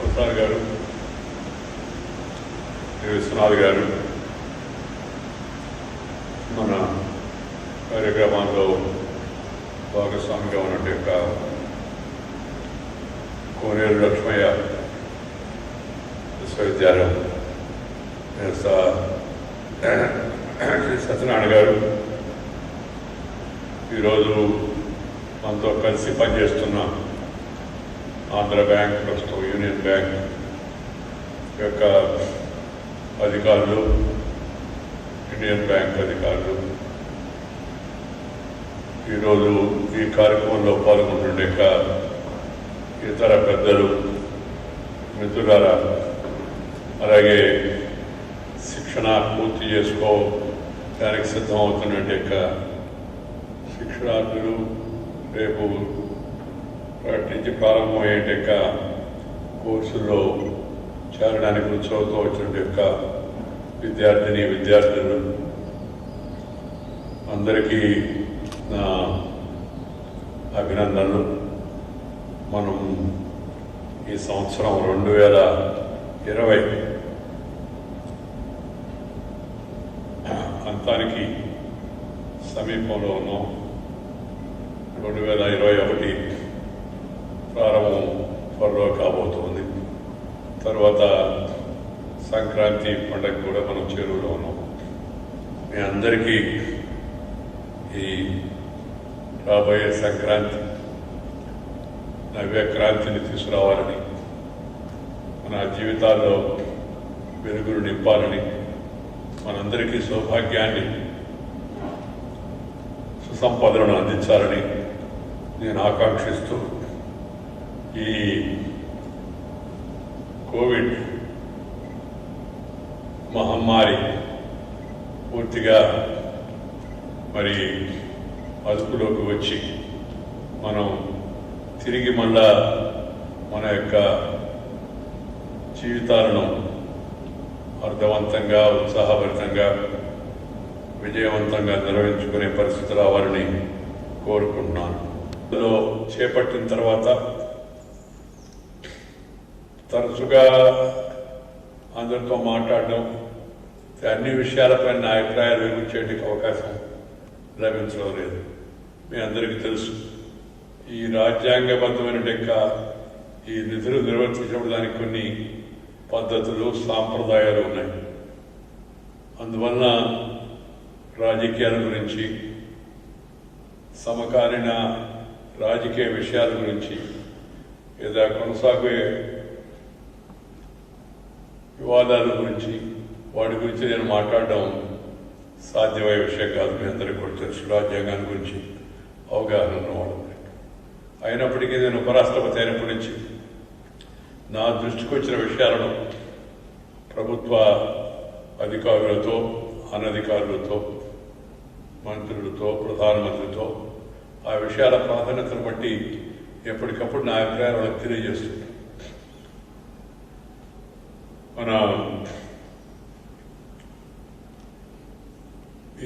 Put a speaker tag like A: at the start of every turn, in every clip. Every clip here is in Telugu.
A: ప్రసాద్ గారు, విశ్వనాథ్ గారు మన కార్యక్రమాల్లో భాగస్వామిగా ఉన్నట్టు యొక్క కోనేరు లక్ష్మయ్య విశ్వవిద్యాలయం సత్యనారాయణ గారు ఈరోజు మనతో కలిసి పనిచేస్తున్న ఆంధ్ర బ్యాంక్, ప్రస్తుతం యూనియన్ బ్యాంక్ యొక్క అధికారులు, ఇండియన్ బ్యాంక్ అధికారులు ఈరోజు ఈ కార్యక్రమంలో పాల్గొంటుండే ఇతర పెద్దలు, మిత్రులారా, అలాగే శిక్షణ పూర్తి చేసుకోవడానికి సిద్ధమవుతున్నట్టు శిక్షణార్థులు, రేపు నుంచి ప్రారంభమయ్యే కోర్సుల్లో చేరడానికి ఉత్సవంతో వచ్చిన విద్యార్థులు అందరికీ నా అభినందనలు. మనం ఈ సంవత్సరం 2020 అంతానికి సమీపంలో ఉన్నాం. 2021 ప్రారంభం త్వరలో కాబోతుంది. తర్వాత సంక్రాంతి పండుగ కూడా మనం చెరువులో ఉన్నాం. మీ అందరికీ ఈ రాబోయే సంక్రాంతి నవ్యక్రాంతిని తీసుకురావాలని, మన జీవితాల్లో వెలుగులు నింపాలని, మనందరికీ సౌభాగ్యాన్ని, సుసంపదలను అందించాలని నేను ఆకాంక్షిస్తూ ఈ కోవిడ్ మహమ్మారి పూర్తిగా మరి అదుపులోకి వచ్చి మనం తిరిగి మళ్ళా మన యొక్క జీవితాలను అర్థవంతంగా, ఉత్సాహభరితంగా, విజయవంతంగా నిర్వహించుకునే పరిస్థితి రావాలని కోరుకుంటున్నాను. ఇందులో చేపట్టిన తర్వాత తరచుగా అందరితో మాట్లాడడం, అన్ని విషయాలపై నా అభిప్రాయాలు వివరించేందుకు అవకాశం లభించడం లేదు. మీ అందరికీ తెలుసు, ఈ రాజ్యాంగబద్ధమైన ఈ నిధులు నిర్వర్తించడం దానికి కొన్ని పద్ధతులు, సాంప్రదాయాలు ఉన్నాయి. అందువలన రాజకీయాల గురించి, సమకాలీన రాజకీయ విషయాల గురించి, లేదా కొనసాగే వివాదాల గురించి, వాటి గురించి నేను మాట్లాడడం సాధ్యమయ్యే విషయం కాదు. మీ అందరికీ కూడా తెలుసు, రాజ్యాంగాన్ని గురించి అవగాహన ఉన్నవాడు. అయినప్పటికీ నేను ఉపరాష్ట్రపతి అయినప్పటి నుంచి నా దృష్టికి వచ్చిన విషయాలను ప్రభుత్వ అధికారులతో, అనధికారులతో, మంత్రులతో, ప్రధానమంత్రితో ఆ విషయాల ప్రాధాన్యతను బట్టి ఎప్పటికప్పుడు నా అభిప్రాయాలు వాళ్ళకి తెలియజేస్తుంది. మన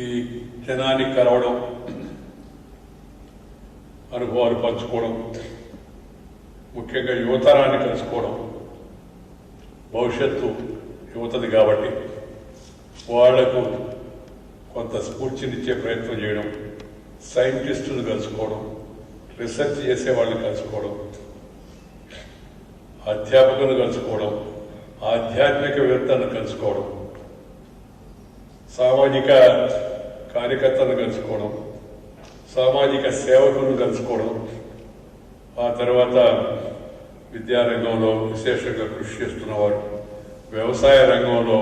A: ఈ జనాన్ని కలవడం, అనుభవాలు పంచుకోవడం, ముఖ్యంగా యువతరాన్ని కలుసుకోవడం, భవిష్యత్తు యువతది కాబట్టి వాళ్లకు కొంత స్ఫూర్తినిచ్చే ప్రయత్నం చేయడం, సైంటిస్టులు కలుసుకోవడం, రీసెర్చ్ చేసే వాళ్ళని కలుసుకోవడం, అధ్యాపకులు కలుసుకోవడం, ఆధ్యాత్మికవేత్తలను కలుసుకోవడం, సామాజిక కార్యకర్తలను కలుసుకోవడం, సామాజిక సేవకులను కలుసుకోవడం, ఆ తర్వాత విద్యారంగంలో విశేషంగా కృషి చేస్తున్నవారు, వ్యవసాయ రంగంలో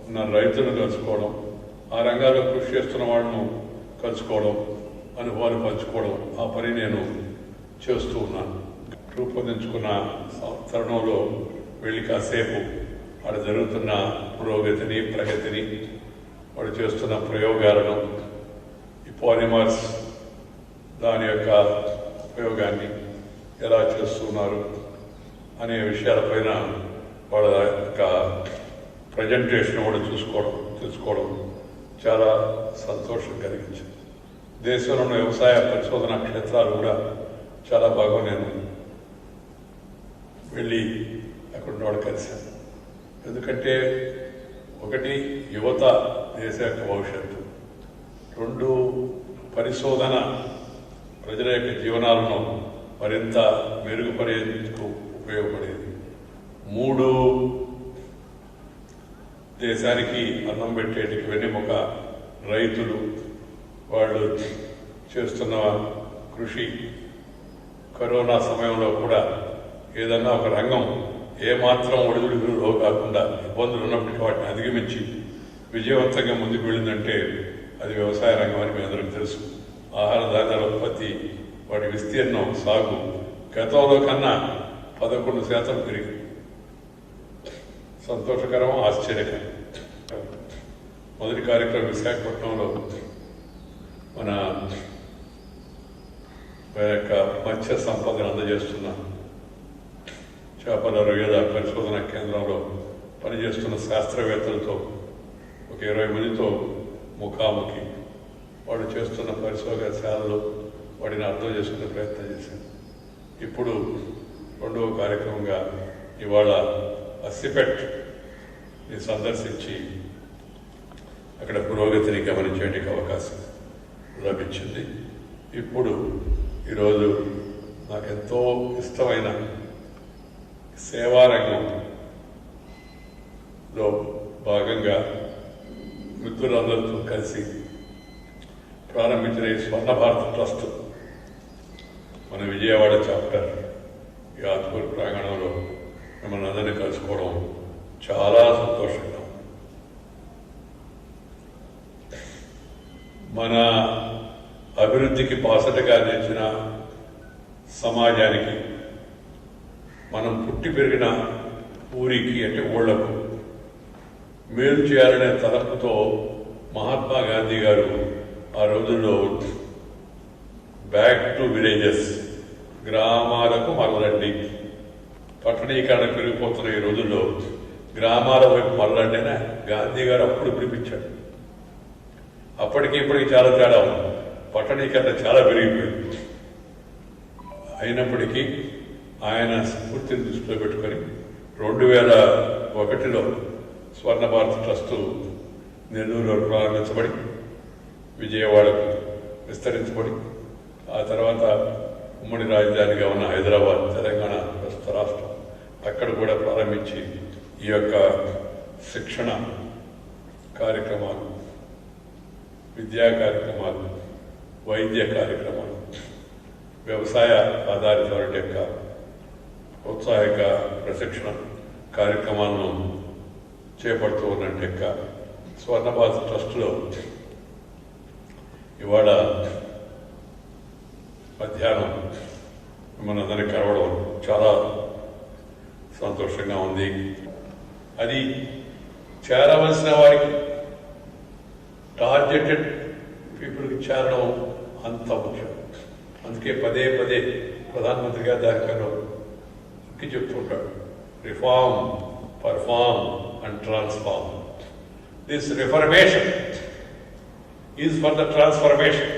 A: ఉన్న రైతులను కలుసుకోవడం, ఆ రంగాల్లో కృషి చేస్తున్న వాళ్ళను కలుసుకోవడం, అనుభవాలు పంచుకోవడం, ఆ పని నేను చేస్తూ ఉన్నాను. రూపొందించుకున్న తరుణంలో వెళ్ళి కాసేపు అక్కడ జరుగుతున్న పురోగతిని, ప్రగతిని, వాడు చేస్తున్న ప్రయోగాలను, ఈ పాలిమర్స్ దాని యొక్క ప్రయోగాన్ని ఎలా చేస్తున్నారు అనే విషయాలపైన వాళ్ళ యొక్క ప్రజెంటేషన్ కూడా తెలుసుకోవడం చాలా సంతోషం కలిగించింది. దేశంలో ఉన్న వ్యవసాయ పరిశోధన క్షేత్రాలు కూడా చాలా బాగా నేను వెళ్ళి అక్కడ ఉన్నవాడు కలిశాను. ఎందుకంటే ఒకటి యువత దేశ యొక్క భవిష్యత్తు, రెండు పరిశోధన ప్రజల యొక్క జీవనాలను మరింత మెరుగుపడేందుకు ఉపయోగపడేది, మూడు దేశానికి అన్నం పెట్టేటికి వెన్నెముక రైతులు, వాళ్ళు చేస్తున్న కృషి. కరోనా సమయంలో కూడా ఏదన్నా ఒక రంగం ఏమాత్రం ఒడిదుడుకులో కాకుండా ఇబ్బందులు ఉన్నప్పటికీ వాటిని అధిగమించి విజయవంతంగా ముందుకు వెళ్ళిందంటే అది వ్యవసాయ రంగం అని మీ అందరికీ తెలుసు. ఆహార ధాన్యాల ఉత్పత్తి, వాటి విస్తీర్ణం, సాగు గతంలో కన్నా 11% పెరిగింది. సంతోషకరం, ఆశ్చర్యకరం. మొదటి కార్యక్రమం విశాఖపట్నంలో మన యొక్క మత్స్య సంపదను అందజేస్తున్న చేపల రొయ్యల పరిశోధన కేంద్రంలో పనిచేస్తున్న శాస్త్రవేత్తలతో ఒక 20 మందితో ముఖాముఖి వాడు చేస్తున్న పరిశోధనశాలలో వాటిని అర్థం చేసుకునే ప్రయత్నం చేశాను. ఇప్పుడు రెండవ కార్యక్రమంగా ఇవాళ సిపెట్ని సందర్శించి అక్కడ పురోగతిని గమనించేందుకు అవకాశం లభించింది. ఇప్పుడు ఈరోజు నాకెంతో ఇష్టమైన సేవారంగంలో భాగంగా మిత్రులందరితో కలిసి ప్రారంభించిన ఈ స్వర్ణ భారత్ ట్రస్ట్ మన విజయవాడ చాప్టర్ ఈ ఆత్మూరు ప్రాంగణంలో మిమ్మల్ని అందరినీ కలుసుకోవడం చాలా సంతోషంగా. మన అభివృద్ధికి బాసటగా నిలిచిన సమాజానికి, మనం పుట్టి పెరిగిన ఊరికి అంటే ఊళ్లకు మేలు చేయాలనే తలపుతో మహాత్మా గాంధీ గారు ఆ రోజుల్లో బ్యాక్ టు విలేజెస్, గ్రామాలకు మరలండి, పట్టణీకరణ పెరిగిపోతున్న ఈ రోజుల్లో గ్రామాల వైపు మరలండి అని గాంధీ గారు అప్పుడు పిలిపించాడు. అప్పటికి ఇప్పటికి చాలా తేడా ఉంది. పట్టణీకరణ చాలా పెరిగిపోయింది. అయినప్పటికీ ఆయన స్ఫూర్తిని దృష్టిలో పెట్టుకొని 2001లో స్వర్ణ భారత్ ట్రస్టు నెల్లూరులో ప్రారంభించబడి విజయవాడకు విస్తరించబడి ఆ తర్వాత ఉమ్మడి రాజధానిగా ఉన్న హైదరాబాద్, తెలంగాణ ప్రస్తుత రాష్ట్రం, అక్కడ కూడా ప్రారంభించి ఈ యొక్క శిక్షణ కార్యక్రమాలు, విద్యా కార్యక్రమాలు, వైద్య కార్యక్రమాలు, వ్యవసాయ ఆధారిత యొక్క ప్రోత్సాహక ప్రశిక్షణ కార్యక్రమాలను చేపడుతూ ఉన్నట్టు స్వర్ణ భారత్ ట్రస్టులో ఇవాళ మధ్యాహ్నం మిమ్మల్ని అందరినీ కలవడం చాలా సంతోషంగా ఉంది. అది చేరవలసిన వారికి, టార్గెటెడ్ పీపుల్కి చేరడం అంత ముఖ్యం. అందుకే పదే పదే ప్రధానమంత్రి గారు దానికన్నా చెప్తుంటాడు, reform, perform and transform. This reformation is for the transformation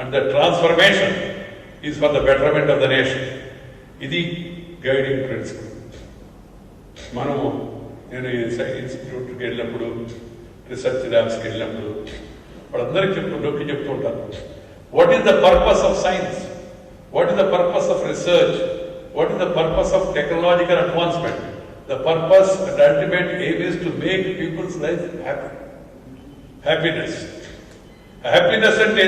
A: and the transformation is for the betterment of the nation. ఇది గైడింగ్ ప్రిన్సిపల్. మనము నేను ఇన్స్టిట్యూట్కి వెళ్ళినప్పుడు, రీసెర్చ్ ల్యాబ్స్కి వెళ్ళినప్పుడు వాళ్ళందరికీ చెప్తూ ఉంటాను, what is the purpose of science? What is the purpose of research? What is the purpose of technological advancement? The purpose and ultimate aim is to make people's life happy. Happiness. Happiness అంటే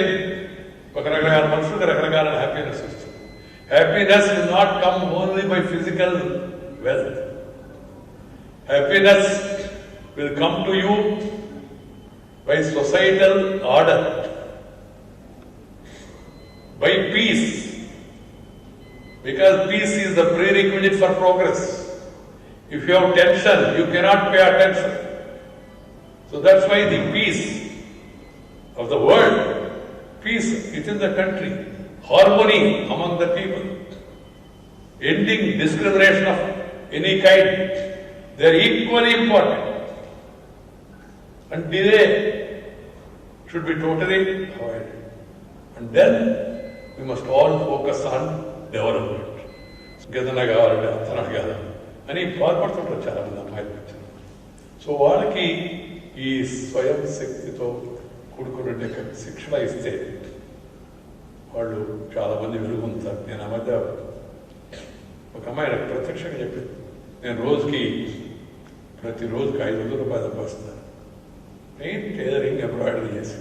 A: ఒక రకరకాల మనుషులకు రకరకాల హ్యాపీనెస్ వస్తుంది. Happiness will not come only by physical wealth. Happiness will come to you by societal order, by peace, because peace is the prerequisite for progress. If you have tension, you cannot pay attention. So that's why the peace of the world, peace within the country, harmony among the people, ending discrimination of any kind, they are equally important. And delay should be totally avoided. And then we must all focus on development, ఇంకేదన్నా కావాలంటే అతను అడగాలి అని బాధపడుతుంటారు చాలామంది అమ్మాయిలు. సో వాళ్ళకి ఈ స్వయం శక్తితో కూడుకున్న శిక్షణ ఇస్తే వాళ్ళు చాలామంది వెలుగుంటారు. నేను ఆ మధ్య ఒక అమ్మాయి నాకు ప్రత్యక్షంగా చెప్పింది, నేను ప్రతిరోజుకి 500 రూపాయలు సంపాదిస్తున్నాను, పెయింట్ టైలరింగ్ ఎంబ్రాయిడరీ చేసి.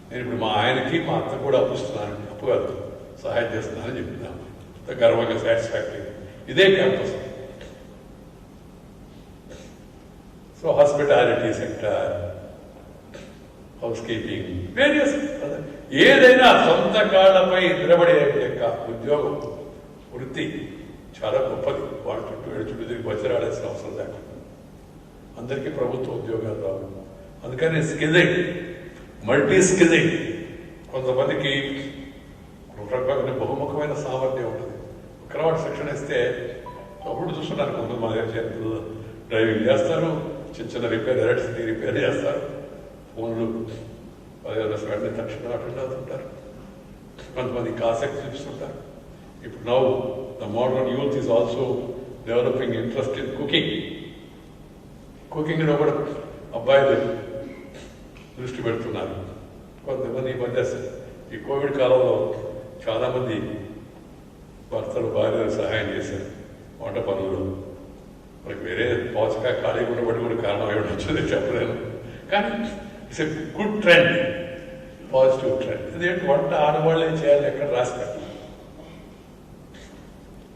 A: నేను ఇప్పుడు మా ఆయనకి మా అత్త కూడా అప్పుస్తున్నాను, అప్పు కాదు సహాయం చేస్తున్నానని చెప్తున్నాను గర్వంగా, సాటిస్ఫాక్టరీ. ఇదే campus. So hospitality sector, house keeping, various ఏదైనా సొంత కాళ్ళపై నిలబడే యొక్క ఉద్యోగం, వృత్తి చాలా గొప్పది. వాళ్ళ చుట్టూ తిరిగి బజరాడాల్సిన అవసరం లేకుండా అందరికీ ప్రభుత్వ ఉద్యోగాలు రావు. అందుకని స్కిల్లింగ్, మల్టీ స్కిల్లింగ్. కొంతమందికి ఒక రకమైన బహుముఖమైన సామర్థ్యం ఉంటుంది. ఒకరవాడు శిక్షణ ఇస్తే అప్పుడు చూస్తున్నారు, కొంతమంది మా దగ్గర డ్రైవింగ్ చేస్తారు, చిన్న రిపేర్, ఎలక్ట్రిసిటీ రిపేర్ చేస్తారు, ఫోన్లు వెంటనే తక్షణ అటెండ్ అవుతుంటారు. కొంతమందికి ఆసక్తి చూపిస్తుంటారు. ఇప్పుడు now the modern youth is also developing interest in cooking. కుకింగ్లో కూడా అబ్బాయిలు దృష్టి పెడుతున్నారు. కొంతమంది ఈ మధ్య ఈ కోవిడ్ కాలంలో చాలామంది భర్తలు భార్యలు సహాయం చేశారు వంట పనుల్లో. మనకి వేరే పాజిటివ్గా ఖాళీగా ఉండబట్టి కూడా కారణం ఏమిటి వచ్చింది చెప్పలేను, కానీ it's a good trend, positive trend. ఇదేంటి వంట ఆడవాళ్ళే చేయాలి ఎక్కడ రాసి పెట్టాలి,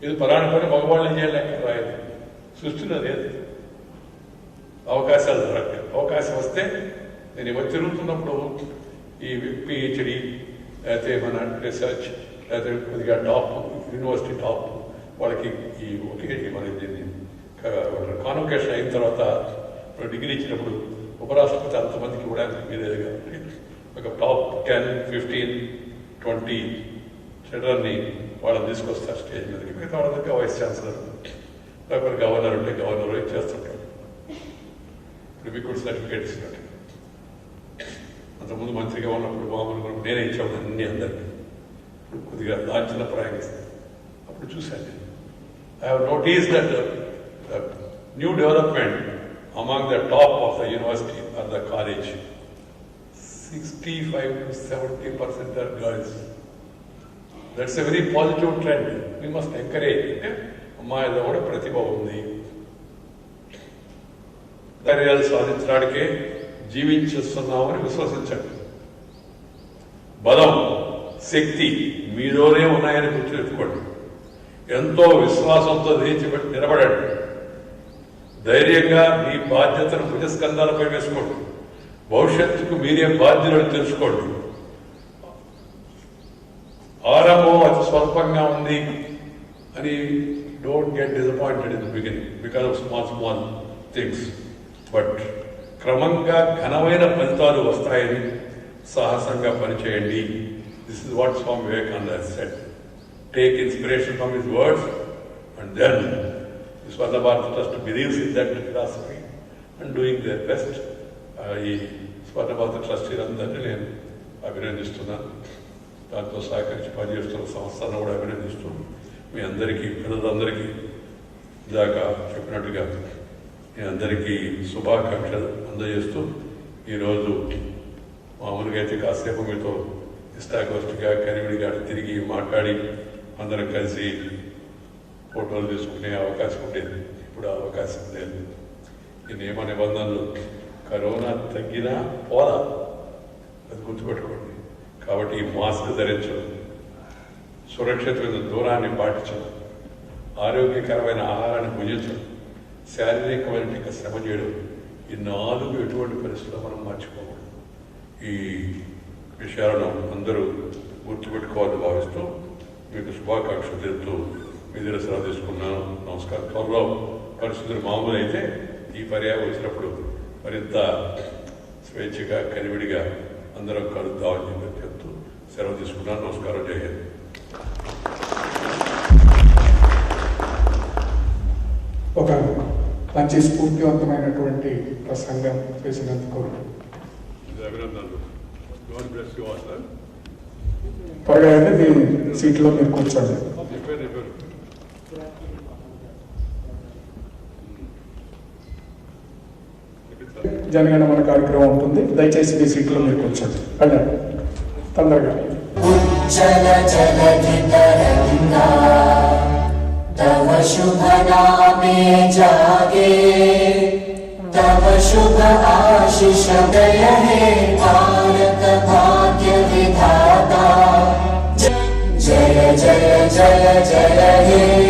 A: ఇది పలానా పని మగవాళ్ళే చేయాలి ఎక్కడ రాయాలి, సృష్టిలో లేదు. అవకాశాలు దొరకలేదు. అవకాశం వస్తే నేను ఇవ్వ తిరుగుతున్నప్పుడు ఈ పిహెచ్డి లేకపోతే మన రీసెర్చ్ లేకపోతే కొద్దిగా టాప్ యూనివర్సిటీ టాప్ వాళ్ళకి ఈ ఒకే మన కాన్వకేషన్ అయిన తర్వాత డిగ్రీ ఇచ్చినప్పుడు ఉపరాష్ట్రపతి అంతమందికి ఇవ్వడానికి వీలేదు కాబట్టి ఒక టాప్ 10, 15, 20 చిల్డ్రన్ని వాళ్ళని తీసుకొస్తారు స్టేజ్ మీదకి. మిగతా వాళ్ళందరికీ వైస్ ఛాన్సలర్ లేకపోతే గవర్నర్ ఉంటే గవర్నర్ చేస్తుంటారు. ఇప్పుడు మీకు కూడా సర్టిఫికేట్ ఇస్తున్నట్టు. అంతకుముందు మంత్రిగా ఉన్నప్పుడు మామూలుగా నేనే ఇచ్చాము అన్ని అందరికీ. ఇప్పుడు కొద్దిగా లాంఛన ప్రయాణిస్తాను. అప్పుడు చూశాను నేను. I have notice that new development among the top of the university are the college 65 to 70% are girls. That's a very positive trend. We must encourage. అమ్మాయిలో కూడా ప్రతిభ ఉంది. కార్యాలు సాధించడానికే జీవించేస్తున్నామని విశ్వసించండి. బలం, శక్తి మీలోనే ఉన్నాయని గుర్తుపెట్టుకోండి. ఎంతో విశ్వాసంతో నిలబడండి. ధైర్యంగా మీ బాధ్యతను భుజస్కంధాలపై వేసుకోండి. భవిష్యత్తుకు మీరే బాధ్యులను తెలుసుకోండి. ఆరంభం అతి స్వల్పంగా ఉంది అని don't get disappointed in the beginning because of small things. But క్రమంగా ఘనమైన ఫలితాలు వస్తాయని సాహసంగా పనిచేయండి. This is what Swami Vivekananda said. Take inspiration from his words and then the Swarna Bharat trust believes in that philosophy and doing their best. ఈ స్వర్ణ భారత ట్రస్టీలందరినీ నేను అభినందిస్తున్నాను. దాంతో సహకరించి పనిచేస్తున్న సంస్థలను కూడా అభినందిస్తూ మీ అందరికీ పిల్లలందరికీ ఇందాక చెప్పినట్టుగా మీ అందరికీ శుభాకాంక్షలు అందజేస్తూ ఈరోజు మామూలుగా అయితే కాసేపు మీతో ఇష్టాగోష్ఠిగా కనివిడిగా తిరిగి మాట్లాడి అందరం కలిసి ఫోటోలు తీసుకునే అవకాశం ఉండేది. ఇప్పుడు అవకాశం లేదు. ఈ నియమ నిబంధనలు కరోనా తగ్గినా పోదా, అది గుర్తుపెట్టుకోండి. కాబట్టి ఈ మాస్క్ ధరించడం, సురక్షితమైన దూరాన్ని పాటించడం, ఆరోగ్యకరమైన ఆహారాన్ని భుజించడం, శారీరకమైన శ్రమ చేయడం, ఈ 4 ఎటువంటి పరిస్థితుల్లో మనం మర్చిపోకూడదు. ఈ విషయాలను అందరూ గుర్తుపెట్టుకోవాలని భావిస్తూ మీకు శుభాకాంక్షలు తెలుపుతూ మీ దగ్గర సెలవు తీసుకున్నాను. నమస్కారం. త్వరలో పరిస్థితులు మామూలు అయితే ఈ పర్యాయం వచ్చినప్పుడు మరింత స్వేచ్ఛగా కనివిడిగా అందరం కలుద్దామని చెప్తూ సెలవు తీసుకున్నాను. నమస్కారం. జై హింద్.
B: ఒక మంచి స్ఫూర్తివంతమైనటువంటి ప్రసంగం చేసినందుకు
A: అభినందనలు. God bless you all, sir.
B: త్వరగా వెళ్ళి మీ సీట్లో మీరు కూర్చోండి. జనగణమన కార్యక్రమం ఉంటుంది. దయచేసి మీ సీట్లో మీరు కూర్చోండి. వెళ్ళండి తొందరగా.
C: उज्जल जलधितरंगा तव शुभ नामे जागे तव शुभ आशीष दय हे भारत भाग्य विधाता जय जय जय जय हे